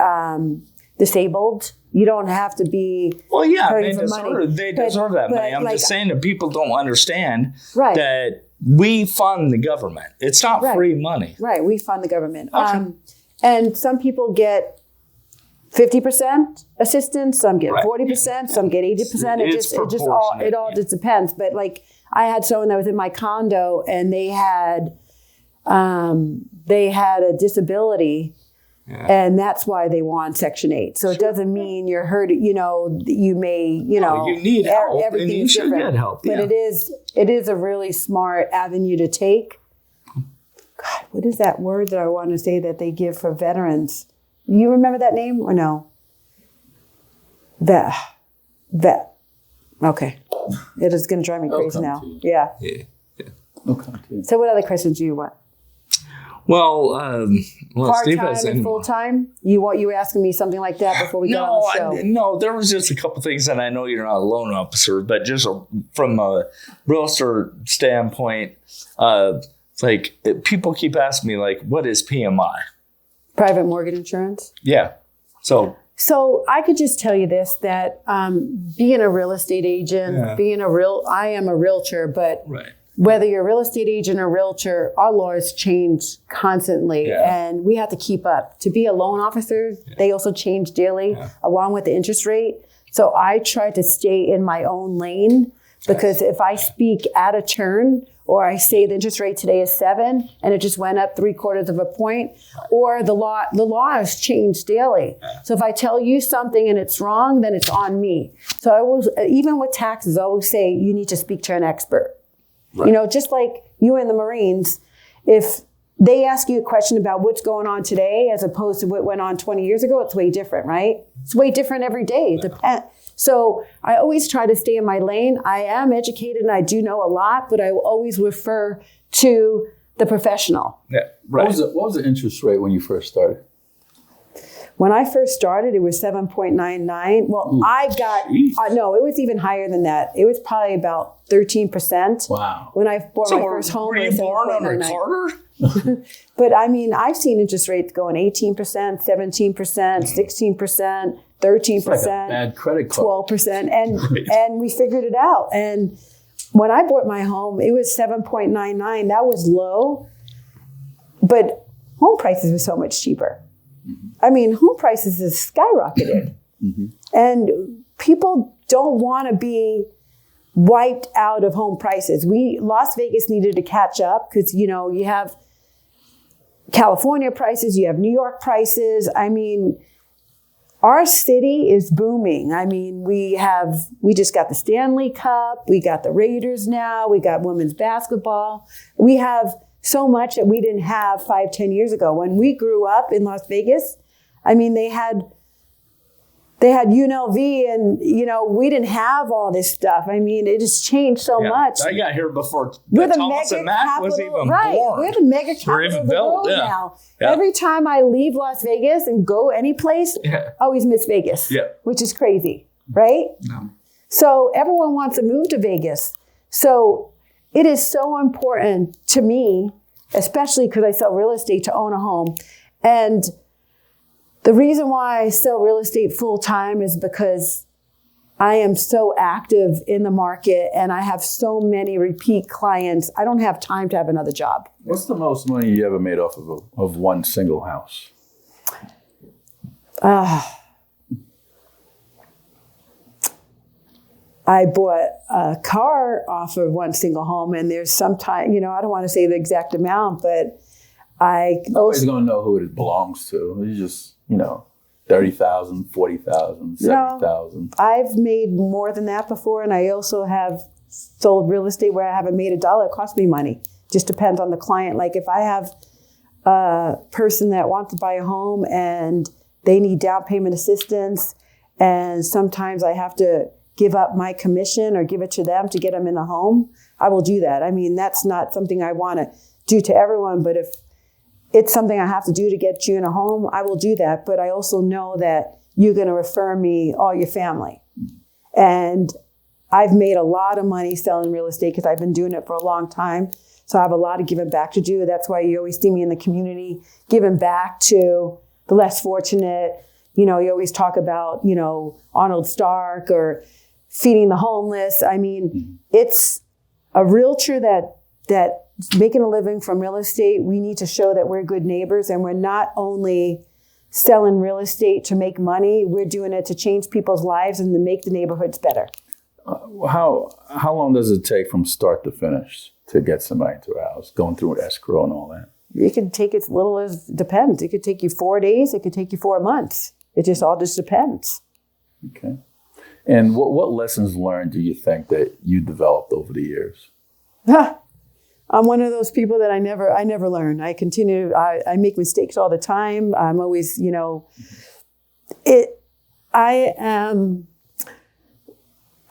disabled. You don't have to be. Well, yeah, hurting they for money. deserve that money. I'm like, just saying that people don't understand Right. that we fund the government. It's not Right. free money. Right, we fund the government. Okay. And some people get 50% assistance, some get Right. 40%, some get 80%. It's It all proportionate, just depends. But like I had someone that was in my condo and they had a disability. Yeah. And that's why they want Section 8. So it doesn't mean you're hurt. You know, you may, you know, you need help, and everything's you should different. get help. But Yeah. it is a really smart avenue to take. God, what is that word that I want to say that they give for veterans? You remember that name or no? Vet. Okay. It is going to drive me crazy now. Yeah. Yeah. Okay. So what other questions do you want? Well, Steve Part-time has and full-time? You were asking me something like that before we got on the show. No, there was just a couple things that I know you're not a loan officer, but just from a realtor standpoint, like people keep asking me, like, what is PMI? Private mortgage insurance? Yeah. So I could just tell you this, that being a real estate agent, I am a realtor, but right. whether you're a real estate agent or realtor, our laws change constantly and we have to keep up. To be a loan officer, they also change daily along with the interest rate. So I try to stay in my own lane because if I speak out of turn or I say the interest rate today is 7 and it just went up 3/4 of a point, or the laws change daily. So if I tell you something and it's wrong, then it's on me. So I always, even with taxes, I always say you need to speak to an expert. Right. You know, just like you in the Marines, if they ask you a question about what's going on today as opposed to what went on 20 years ago, it's way different, right? It's way different every day. It depends. So I always try to stay in my lane. I am educated and I do know a lot, but I will always refer to the professional. Yeah, right. What was the interest rate when you first started? When I first started, it was 7.99. Well, Ooh, I got, no, it was even higher than that. It was probably about 13%. Wow. When I bought my first home, were it you was born under 7.99. Carter? But I mean, I've seen interest rates going 18%, 17%, 16%, 13%, It's like a bad credit card. 12%. And we figured it out. And when I bought my home, it was 7.99. That was low. But home prices were so much cheaper. I mean, home prices have skyrocketed. And people don't want to be wiped out of home prices. Las Vegas needed to catch up because, you know, you have California prices, you have New York prices. I mean, our city is booming. I mean, we just got the Stanley Cup. We got the Raiders now. We got women's basketball. We have so much that we didn't have 5-10 years ago. When we grew up in Las Vegas, I mean, they had UNLV and, you know, we didn't have all this stuff. I mean, it has changed so much. I got here before We're the Thomas mega and Mack capital, was even right? born. We're the mega capital even of the built, world yeah. now. Yeah. Every time I leave Las Vegas and go any place, I always miss Vegas, which is crazy, right? No. So everyone wants to move to Vegas. So it is so important to me, especially because I sell real estate, to own a home. And the reason why I sell real estate full time is because I am so active in the market and I have so many repeat clients. I don't have time to have another job. What's the most money you ever made off of one single house? I bought a car off of one single home, and there's sometimes, you know, I don't want to say the exact amount, but Nobody's going to know who it belongs to. It's just, you know, 30,000, 40,000, 70,000. I've made more than that before, and I also have sold real estate where I haven't made $1. It cost me money. Just depends on the client. Like if I have a person that wants to buy a home and they need down payment assistance, and sometimes I have to give up my commission or give it to them to get them in the home, I will do that. I mean, that's not something I want to do to everyone, but if it's something I have to do to get you in a home, I will do that. But I also know that you're going to refer me all your family. And I've made a lot of money selling real estate because I've been doing it for a long time. So I have a lot of giving back to do. That's why you always see me in the community giving back to the less fortunate. You know, you always talk about, you know, Arnold Stark or feeding the homeless. I mean, it's a realtor that making a living from real estate. We need to show that we're good neighbors, and we're not only selling real estate to make money, we're doing it to change people's lives and to make the neighborhoods better. How long does it take from start to finish to get somebody into a house, going through an escrow and all that? It can take as little as, depends. It could take you 4 days. It could take you 4 months. It just all just depends. Okay. And what lessons learned do you think that you developed over the years? I'm one of those people that I never learn. I continue, I make mistakes all the time. I'm always, you know, I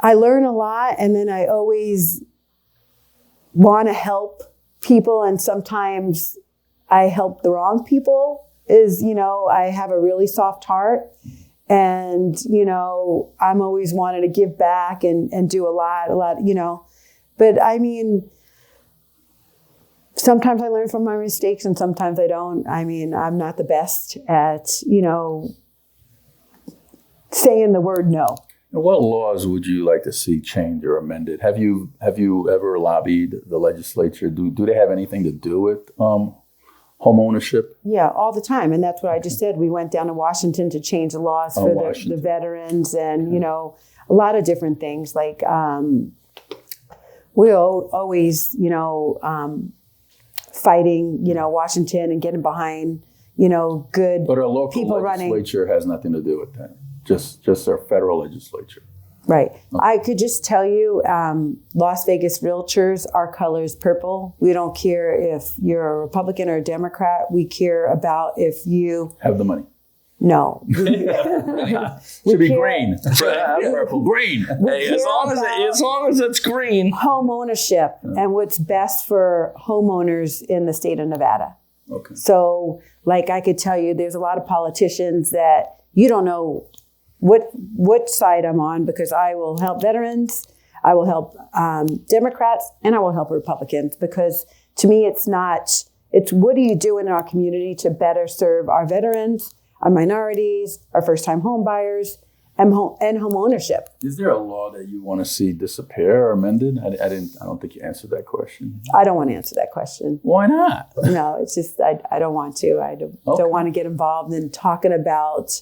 learn a lot, and then I always want to help people, and sometimes I help the wrong people. You know, I have a really soft heart, and, you know, I'm always wanting to give back and do a lot, you know. But I mean, sometimes I learn from my mistakes and sometimes I don't. I mean, I'm not the best at, you know, saying the word no. And what laws would you like to see changed or amended? Have you ever lobbied the legislature? Do they have anything to do with home ownership? Yeah, all the time. And that's what I just said. We went down to Washington to change the laws for the veterans and, you know, a lot of different things. Like we'll always, you know, fighting, you know, Washington and getting behind, you know, good but our local people legislature has nothing to do with that. Just our federal legislature. Right. Okay. I could just tell you, Las Vegas realtors, our color is purple. We don't care if you're a Republican or a Democrat. We care about if you have the money. No. Should be green. Purple, green. Hey, as long as it's green. Home ownership and what's best for homeowners in the state of Nevada. Okay. So, like I could tell you, there's a lot of politicians that you don't know what side I'm on, because I will help veterans, I will help Democrats, and I will help Republicans, because to me it's what do you do in our community to better serve our veterans, our minorities, our first-time home buyers, and home ownership. Is there a law that you want to see disappear or amended? I don't think you answered that question. I don't want to answer that question. Why not? No, it's just I don't want to. I don't want to get involved in talking about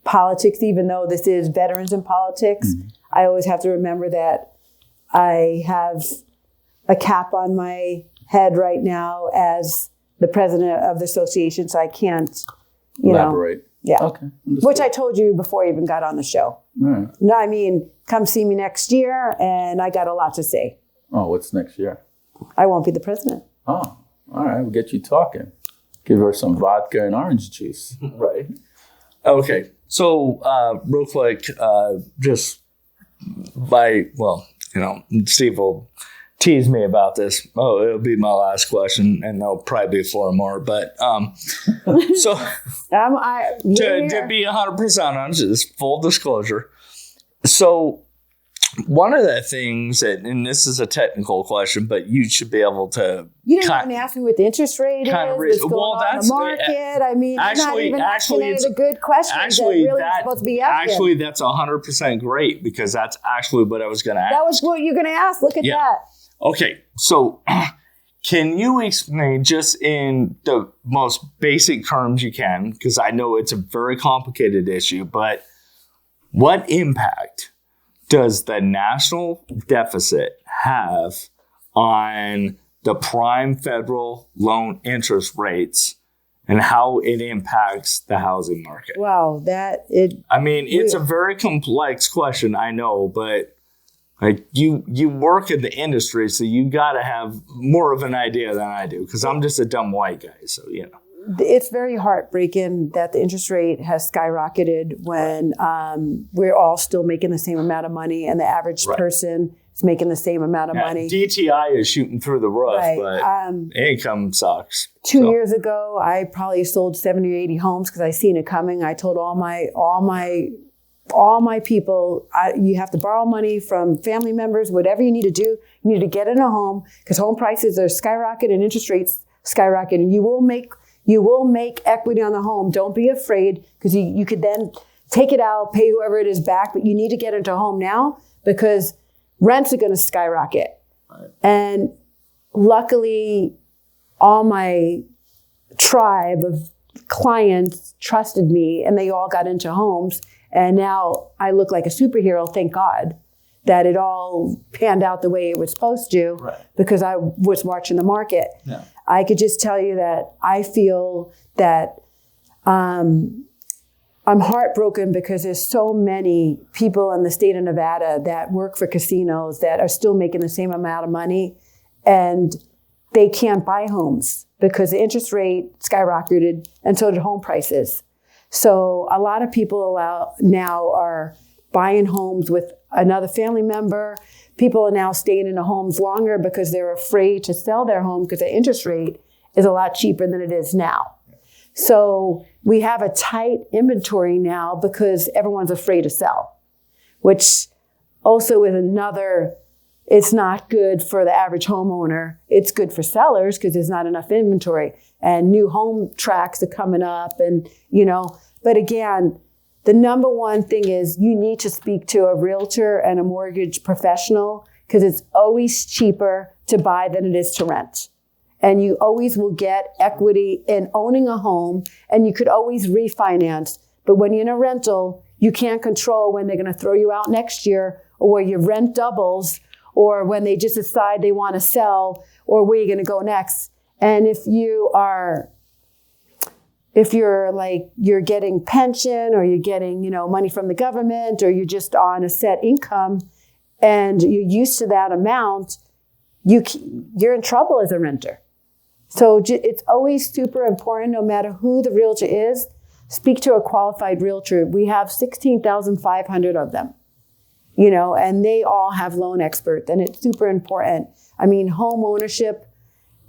politics, even though this is veterans in politics. Mm-hmm. I always have to remember that I have a cap on my head right now as the president of the association, so I can't, elaborate. Yeah. Okay. Understood. Which I told you before I even got on the show. Right. No, I mean, come see me next year, and I got a lot to say. Oh, what's next year? I won't be the president. Oh, all right. We'll get you talking. Give her some vodka and orange juice. Right. Okay. So, real quick, Steve will tease me about this. Oh, it'll be my last question, and there'll probably be 4 more. But so to be 100% honest, just full disclosure. So one of the things, and this is a technical question, but you should be able to. You didn't even ask me what the interest rate is. What's going on in the market. I mean, you're not even asking any of the good questions that really are supposed to be asking. Actually, that's 100% great, because that's actually what I was going to ask. That was what you're going to ask. Look at that. Okay, so can you explain just in the most basic terms you can, because I know it's a very complicated issue, but what impact does the national deficit have on the prime federal loan interest rates and how it impacts the housing market? Wow, it's a very complex question, I know, but like you work in the industry, so you got to have more of an idea than I do, because I'm just a dumb white guy. So, It's very heartbreaking that the interest rate has skyrocketed when we're all still making the same amount of money, and the average person is making the same amount of money. DTI is shooting through the roof, but income sucks. 2 years ago, I probably sold 70 or 80 homes because I seen it coming. I told all my people, you have to borrow money from family members, whatever you need to do. You need to get in a home, because home prices are skyrocketing and interest rates skyrocketing. You will make equity on the home. Don't be afraid, because you could then take it out, pay whoever it is back, but you need to get into a home now, because rents are going to skyrocket. Right. And luckily, all my tribe of clients trusted me, and they all got into homes. And now I look like a superhero, thank God, that it all panned out the way it was supposed to, because I was watching the market. Yeah. I could just tell you that I feel that I'm heartbroken, because there's so many people in the state of Nevada that work for casinos that are still making the same amount of money, and they can't buy homes because the interest rate skyrocketed, and so did home prices. So a lot of people now are buying homes with another family member. People are now staying in the homes longer because they're afraid to sell their home, because the interest rate is a lot cheaper than it is now. So we have a tight inventory now because everyone's afraid to sell, which also is it's not good for the average homeowner. It's good for sellers because there's not enough inventory, and new home tracks are coming up, and but again, the number one thing is you need to speak to a realtor and a mortgage professional, because it's always cheaper to buy than it is to rent. And you always will get equity in owning a home, and you could always refinance. But when you're in a rental, you can't control when they're going to throw you out next year, or where your rent doubles, or when they just decide they want to sell, or where you're going to go next. And if you're getting pension, or you're getting, money from the government, or you're just on a set income and you're used to that amount, you're in trouble as a renter. So it's always super important, no matter who the realtor is, speak to a qualified realtor. We have 16,500 of them, and they all have loan experts, and it's super important. I mean, home ownership.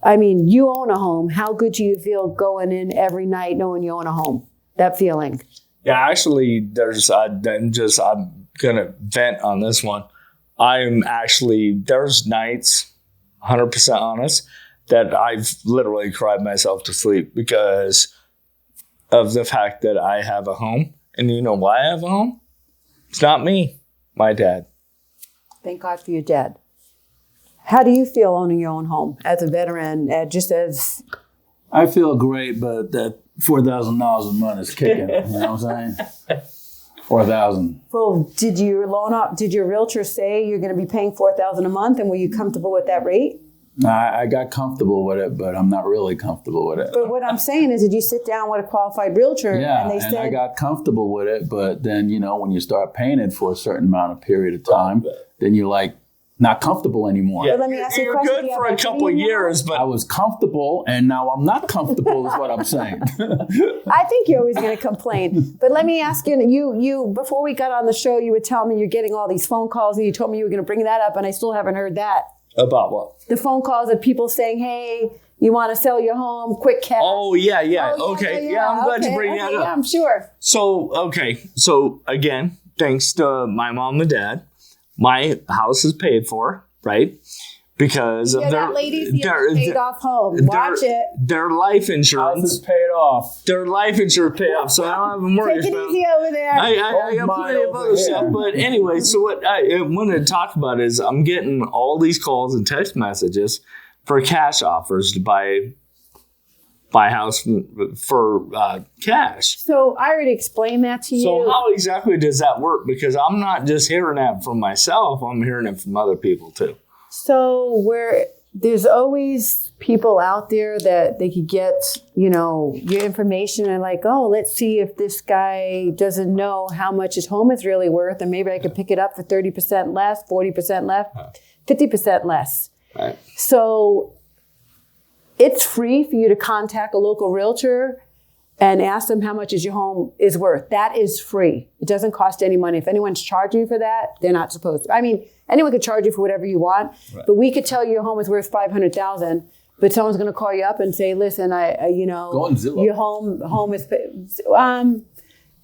I mean, you own a home. How good do you feel going in every night knowing you own a home? That feeling. Yeah, actually, I'm gonna vent on this one. There's nights, 100% honest, that I've literally cried myself to sleep because of the fact that I have a home. And you know why I have a home? It's not me, my dad. Thank God for your dad. How do you feel owning your own home as a veteran, just as... I feel great, but that $4,000 a month is kicking. You know what I'm saying? 4,000. Well, did your realtor say you're going to be paying $4,000 a month, and were you comfortable with that rate? I got comfortable with it, but I'm not really comfortable with it. But what I'm saying is, did you sit down with a qualified realtor and they said... I got comfortable with it, but then, when you start paying it for a certain amount of period of time, then you're like, not comfortable anymore. Yeah, but let me ask you a question. You're good for a couple of years, but... I was comfortable, and now I'm not comfortable is what I'm saying. I think you're always going to complain. But let me ask you, before we got on the show, you were telling me you're getting all these phone calls, and you told me you were going to bring that up, and I still haven't heard that. About what? The phone calls of people saying, hey, you want to sell your home, quick cash. Oh, yeah. Okay. Yeah, I'm glad you bring that up. Yeah, I'm sure. So again, thanks to my mom and dad, my house is paid for, right? Because of their paid off home. Watch it. Their life insurance House is paid off. Their life insurance paid off, so I don't have a mortgage. Take it easy over there. I got plenty of other stuff, but anyway. So what I wanted to talk about is I'm getting all these calls and text messages for cash offers to buy house for cash. So I already explained that to you. So how exactly does that work? Because I'm not just hearing that from myself; I'm hearing it from other people too. So there's always people out there that they could get, your information and like, oh, let's see if this guy doesn't know how much his home is really worth, and maybe I could pick it up for 30% less, 40% less, 50% less. Right. So it's free for you to contact a local realtor and ask them how much is your home is worth. That is free. It doesn't cost any money. If anyone's charging you for that, they're not supposed to. I mean, anyone could charge you for whatever you want, right. But we could tell you your home is worth $500,000, but someone's going to call you up and say, listen, go on Zillow. Your home is,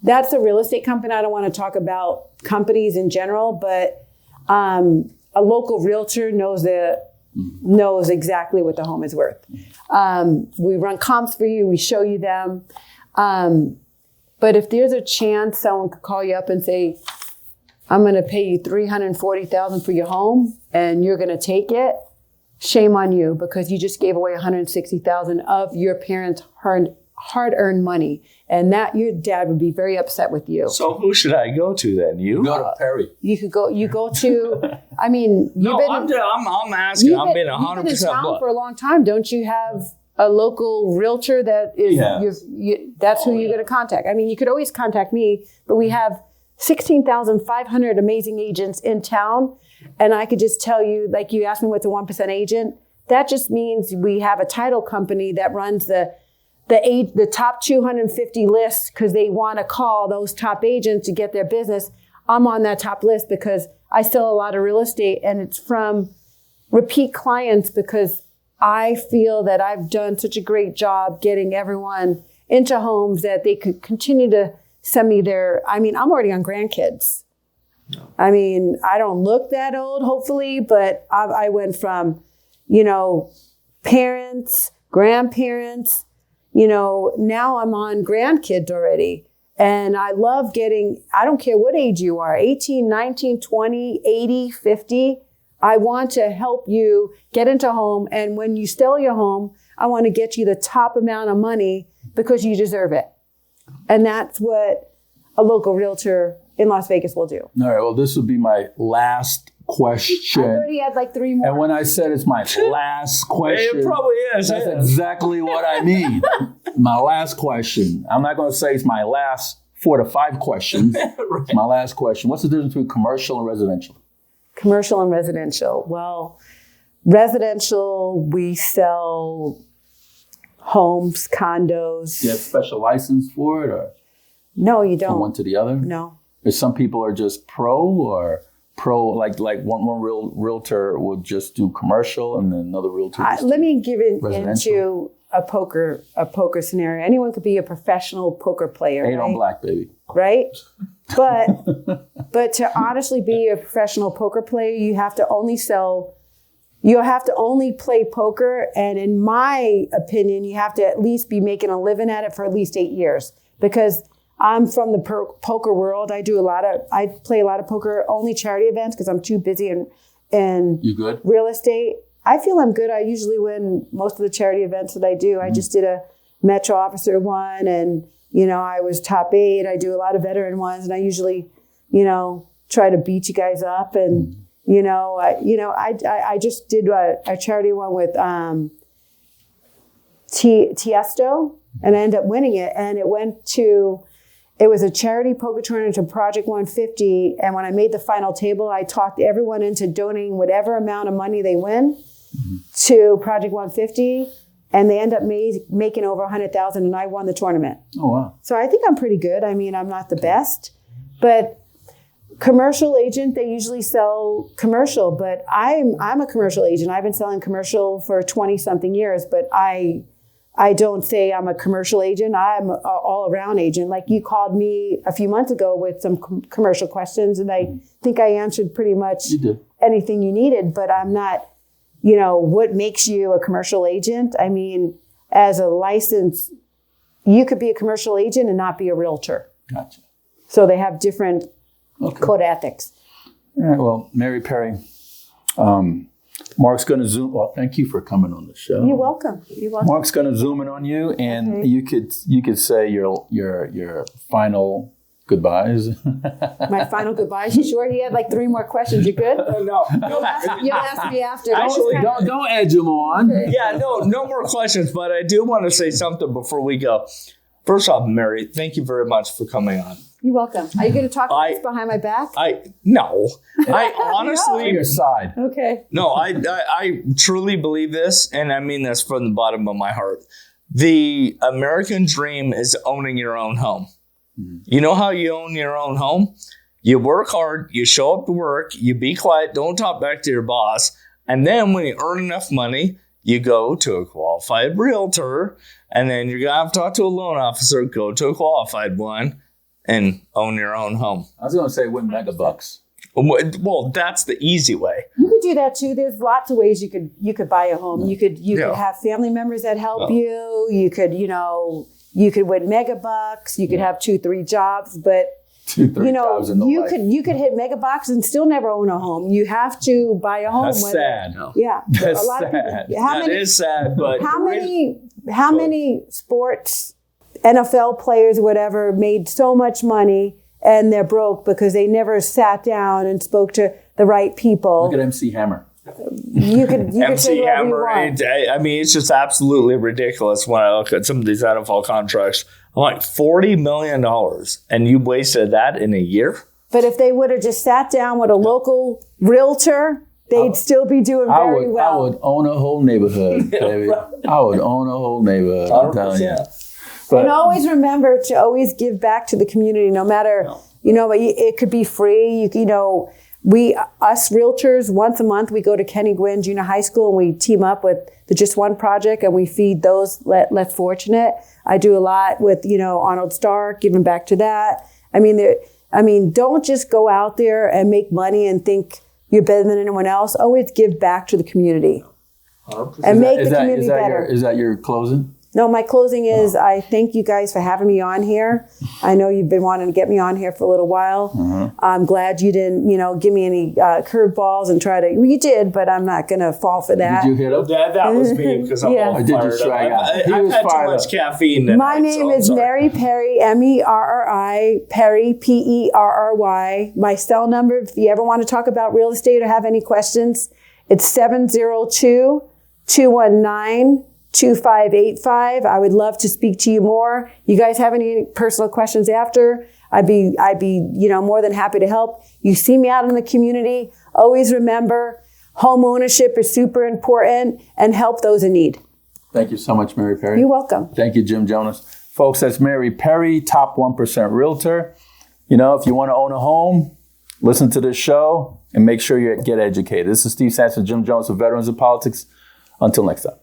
that's a real estate company. I don't want to talk about companies in general, but a local realtor knows exactly what the home is worth. We run comps for you. We show you them. But if there's a chance someone could call you up and say, I'm going to pay you $340,000 for your home and you're going to take it, shame on you, because you just gave away $160,000 of your parents' hard-earned money. And that your dad would be very upset with you. So who should I go to then? You? Go to Perry. You go to, I mean, I'm asking. I've been 100% You've been in town for a long time. Don't you have a local realtor that is, that's who you're going to contact? I mean, you could always contact me, but we have 16,500 amazing agents in town. And I could just tell you, like you asked me what's a 1% agent. That just means we have a title company that runs the top 250 lists because they want to call those top agents to get their business. I'm on that top list because I sell a lot of real estate, and it's from repeat clients because I feel that I've done such a great job getting everyone into homes that they could continue to send me I'm already on grandkids. No. I mean, I don't look that old, hopefully, but I went from, parents, grandparents, now I'm on grandkids already. And I love I don't care what age you are, 18, 19, 20, 80, 50. I want to help you get into a home. And when you sell your home, I want to get you the top amount of money because you deserve it. And that's what a local realtor in Las Vegas will do. All right. Well, this will be my last question. I already had like 3 more. And when I said it's my last question, it probably is. That's exactly what I mean. My last question. I'm not going to say it's my last 4 to 5 questions. Right. My last question. What's the difference between commercial and residential? Commercial and residential. Well, residential, we sell homes, condos. Do you have a special license for it? Or? No, you don't. from one to the other? No. There's some people are just pro, like one realtor will just do commercial, and then another realtor. Let me give it residential. into a poker scenario. Anyone could be a professional poker player. 8 right? on black, baby. Right? But to honestly be a professional poker player, you have to only play poker. And in my opinion, you have to at least be making a living at it for at least 8 years. Because I'm from the poker world. I play a lot of poker, only charity events because I'm too busy in You good? real estate. I feel I'm good. I usually win most of the charity events that I do. I just did a Metro Officer one, and I was top 8. I do a lot of veteran ones, and I usually, try to beat you guys up. And I just did a charity one with Tiesto, and I ended up winning it. And it was a charity poker tournament to Project 150. And when I made the final table, I talked everyone into donating whatever amount of money they win to Project 150. And they end up making over $100,000, and I won the tournament. Oh, wow. So I think I'm pretty good. I mean, I'm not the best, but commercial agent, they usually sell commercial, but I'm a commercial agent. I've been selling commercial for 20 something years, but I don't say I'm a commercial agent. I'm an all-around agent. Like you called me a few months ago with some commercial questions, and I think I answered pretty much anything you needed, but I'm not, what makes you a commercial agent? I mean, as a license, you could be a commercial agent and not be a realtor. Gotcha. So they have different code ethics. All right, well, Merri Perry, Mark's going to zoom. Well, thank you for coming on the show. You're welcome. Mark's going to zoom in on you, and you could say your final goodbyes. My final goodbyes. You sure? He had like 3 more questions. You good? No. You'll ask me after. Actually, don't edge him on. Yeah, no more questions, but I do want to say something before we go. First off, Merri, thank you very much for coming on. You're welcome. Are you going to talk about this behind my back? No. I honestly... On your side. Okay. No, I truly believe this, and I mean this from the bottom of my heart. The American dream is owning your own home. You know how you own your own home? You work hard, you show up to work, you be quiet, don't talk back to your boss, and then when you earn enough money, you go to a qualified realtor, and then you're going to have to talk to a loan officer, go to a qualified one, and own your own home. I was going to say win megabucks. Well, that's the easy way. You could do that too. There's lots of ways you could buy a home. You could have family members that help you. You could win megabucks. You could have 2-3 jobs, but 2-3 jobs in the life. you could hit megabucks and still never own a home. You have to buy a home. That's sad. Yeah, That's a lot sad. of people. That is sad, but How many sports NFL players or whatever made so much money and they're broke because they never sat down and spoke to the right people? Look at MC Hammer. You could MC say Hammer, you I mean, it's just absolutely ridiculous when I look at some of these NFL contracts. I'm like, $40 million, and you wasted that in a year? But if they would have just sat down with a local realtor, they'd still be doing very well. I would own a whole neighborhood, baby. I would own a whole neighborhood. I'm telling you. And always remember to always give back to the community, no matter, it could be free. Us realtors, once a month, we go to Kenny Gwynn Junior High School and we team up with the Just One Project and we feed those less fortunate. I do a lot with, Arnold Stark, giving back to that. I mean, don't just go out there and make money and think you're better than anyone else. Always give back to the community and make the community better. Is that your closing? No, my closing is I thank you guys for having me on here. I know you've been wanting to get me on here for a little while. I'm glad you didn't, give me any curveballs and try to. You did, but I'm not going to fall for that. Did you hit up? That was me because I'm all Or did you fired try up. out? I've had too much caffeine tonight. My name is Merri Perry, Merri, Perry, Perry. My cell number, if you ever want to talk about real estate or have any questions, it's 702-219-2585. I would love to speak to you more. You guys have any personal questions after? I'd be more than happy to help. You see me out in the community. Always remember, home ownership is super important and help those in need. Thank you so much, Merri Perry. You're welcome. Thank you, Jim Jonas. Folks, that's Merri Perry, top 1% realtor. You know, if you want to own a home, listen to this show and make sure you get educated. This is Steve Sanchez, Jim Jones of Veterans of Politics. Until next time.